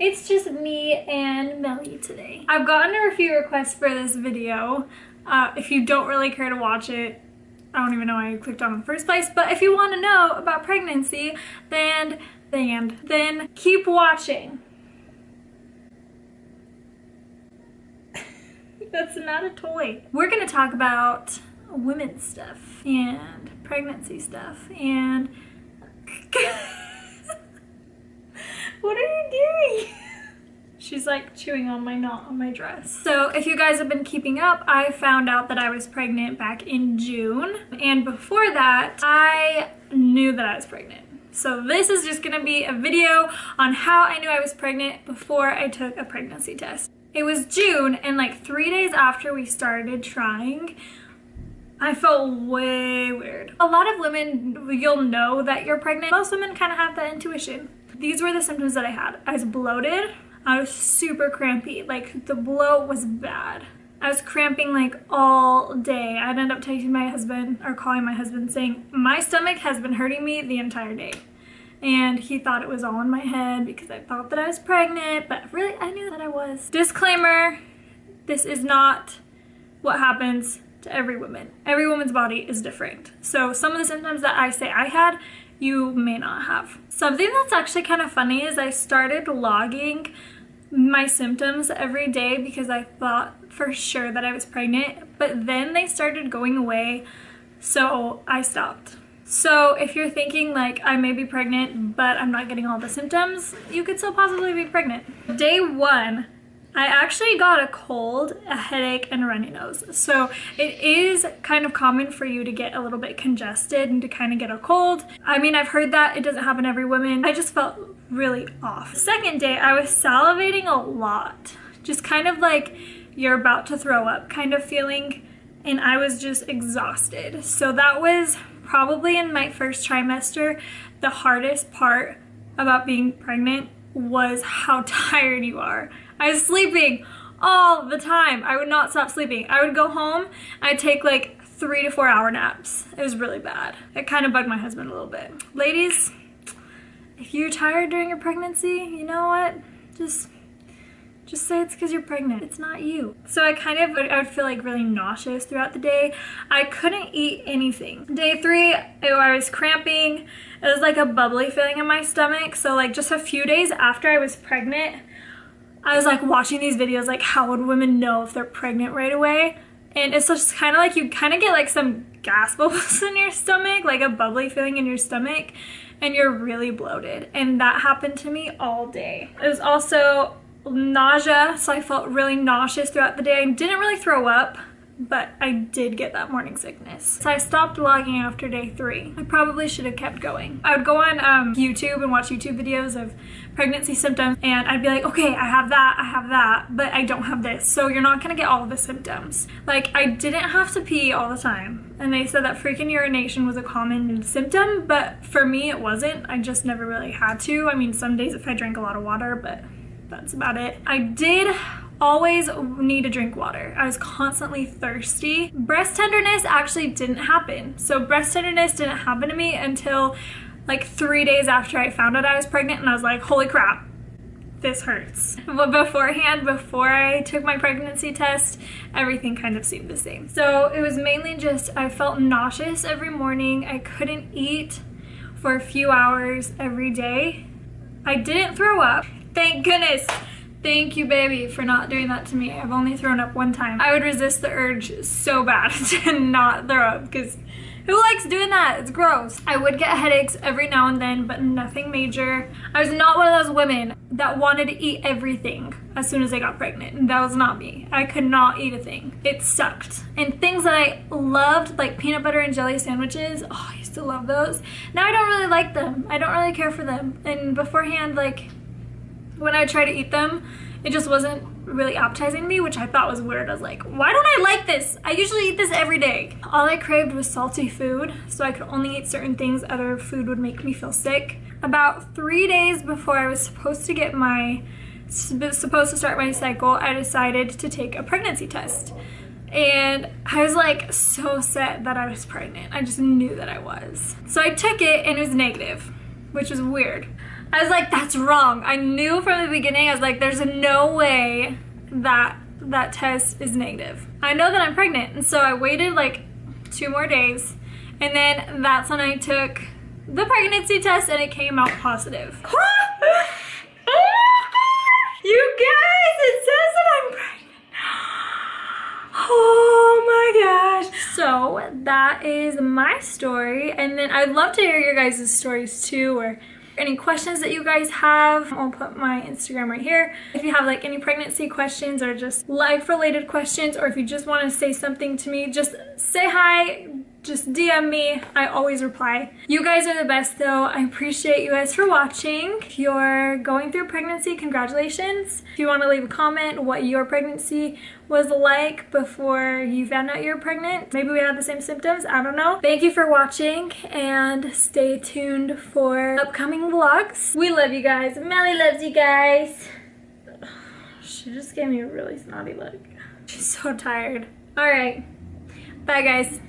It's just me and Melly today. I've gotten a few requests for this video. If you don't really care to watch it, I don't even know why I clicked on it in the first place, but if you want to know about pregnancy, then keep watching. That's not a toy. We're gonna talk about women's stuff and pregnancy stuff and what are you doing? She's like chewing on my knot on my dress. So if you guys have been keeping up, I found out that I was pregnant back in June. And before that, I knew that I was pregnant. So this is just gonna be a video on how I knew I was pregnant before I took a pregnancy test. It was June, and like 3 days after we started trying, I felt way weird. A lot of women, you'll know that you're pregnant. Most women kind of have that intuition. These were the symptoms that I had. I was bloated. I was super crampy. Like, the bloat was bad. I was cramping like all day. I'd end up texting my husband or calling my husband saying, my stomach has been hurting me the entire day. And he thought it was all in my head because I thought that I was pregnant, but really I knew that I was. Disclaimer, this is not what happens to every woman. Every woman's body is different. So some of the symptoms that I say I had, you may not have. Something that's actually kind of funny is I started logging my symptoms every day because I thought for sure that I was pregnant, but then they started going away, so I stopped. So if you're thinking like I may be pregnant but I'm not getting all the symptoms, you could still possibly be pregnant. Day 1, I actually got a cold, a headache, and a runny nose. So it is kind of common for you to get a little bit congested and to kind of get a cold. I mean, I've heard that it doesn't happen to every woman. I just felt really off. Second day, I was salivating a lot. Just kind of like you're about to throw up kind of feeling, and I was just exhausted. So that was probably in my first trimester, the hardest part about being pregnant was how tired you are. I was sleeping all the time. I would not stop sleeping. I would go home, I'd take like 3 to 4 hour naps. It was really bad. It kind of bugged my husband a little bit. Ladies, if you're tired during your pregnancy, you know what? Just say it's because you're pregnant. It's not you. So I would feel like really nauseous throughout the day. I couldn't eat anything. Day 3, I was cramping. It was like a bubbly feeling in my stomach. So like just a few days after I was pregnant, I was like watching these videos like how would women know if they're pregnant right away? And it's just kind of like you kind of get like some gas bubbles in your stomach, like a bubbly feeling in your stomach, and you're really bloated. And that happened to me all day. It was also nausea, so I felt really nauseous throughout the day. I didn't really throw up, but I did get that morning sickness. So I stopped logging after day 3. I probably should have kept going. I would go on YouTube and watch YouTube videos of pregnancy symptoms, and I'd be like, okay, I have that, but I don't have this. So you're not gonna get all of the symptoms. Like, I didn't have to pee all the time, and they said that freaking urination was a common symptom, but for me it wasn't. I just never really had to. I mean, some days if I drank a lot of water, but that's about it. I did always need to drink water. I was constantly thirsty. Breast tenderness actually didn't happen. So breast tenderness didn't happen to me until like 3 days after I found out I was pregnant, and I was like, holy crap, this hurts. But beforehand, before I took my pregnancy test, everything kind of seemed the same. So it was mainly just, I felt nauseous every morning. I couldn't eat for a few hours every day. I didn't throw up. Thank goodness. Thank you, baby, for not doing that to me. I've only thrown up one time. I would resist the urge so bad to not throw up because who likes doing that? It's gross. I would get headaches every now and then, but nothing major. I was not one of those women that wanted to eat everything as soon as I got pregnant. That was not me. I could not eat a thing. It sucked. And things that I loved, like peanut butter and jelly sandwiches, oh, I used to love those. Now I don't really like them. I don't really care for them. And beforehand, like, when I try to eat them, it just wasn't really appetizing to me, which I thought was weird. I was like, why don't I like this? I usually eat this every day. All I craved was salty food, so I could only eat certain things. Other food would make me feel sick. About 3 days before I was supposed to start my cycle, I decided to take a pregnancy test. And I was like so set that I was pregnant. I just knew that I was. So I took it and it was negative, which was weird. I was like, that's wrong. I knew from the beginning, I was like, there's no way that that test is negative. I know that I'm pregnant, and so I waited like 2 more days, and then that's when I took the pregnancy test and it came out positive. You guys, it says that I'm pregnant. Oh my gosh. So that is my story, and then I'd love to hear your guys' stories too, or any questions that you guys have. I'll put my Instagram right here. If you have like any pregnancy questions or just life related questions, or if you just want to say something to me, just say hi, just DM me. I always reply. You guys are the best though. I appreciate you guys for watching. If you're going through pregnancy, congratulations. If you want to leave a comment what your pregnancy was like before you found out you're pregnant, maybe we had the same symptoms, I don't know. Thank you for watching, and stay tuned for upcoming vlogs. We love you guys. Melly loves you guys. She just gave me a really snotty look. She's so tired. All right, bye guys.